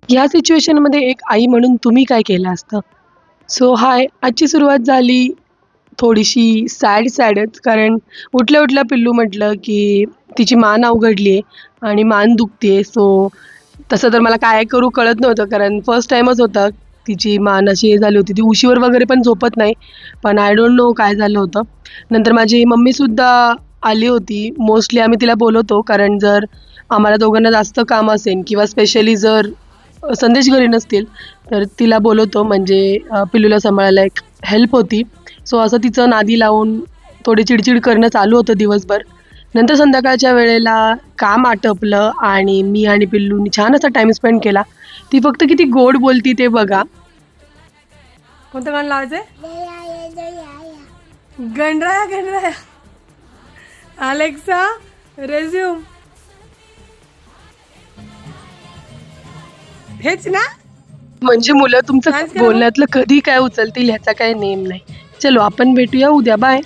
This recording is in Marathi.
ह्या सिच्युएशनमध्ये एक आई म्हणून तुम्ही काय केलं असतं? सो हाय, आजची सुरुवात झाली थोडीशी सॅडच, कारण उठल्या-उठल्या पिल्लू म्हटलं, की तिची मान अवघडली आहे आणि मान दुखते सो तसं तर मला काय करू कळत नव्हतं, कारण फर्स्ट टाईमच होता. तिची मान अशी हे झाली होती. ती उशीवर वगैरे पण झोपत नाही. पण आय डोंट नो काय झालं होतं. नंतर माझी मम्मीसुद्धा आली होती. मोस्टली आम्ही तिला बोलवतो, कारण जर आम्हाला दोघांना जास्त काम असेल किंवा स्पेशली जर संदेश घरी नसतील, तर तिला बोलवतो म्हणजे पिल्लूला सांभाळायला एक हेल्प होती. सो असं तिचं नादी लावून थोडी चिडचिड करणं चालू होतं दिवसभर. नंतर संध्याकाळच्या वेळेला काम आटपलं आणि मी आणि पिल्लूनी छान असा टाईम स्पेंड केला. ती फक्त किती गोड बोलती ते बघा. कोणतं गाणं लावायचंय? गणराया गणराया. Alexa resume. हेच ना? म्हणजे मुलं तुमचं डान्स करा मग. बोलण्यातलं कधी काय उचलतील ह्याचा काही नेम नाही. चलो आपण भेटूया उद्या. बाय.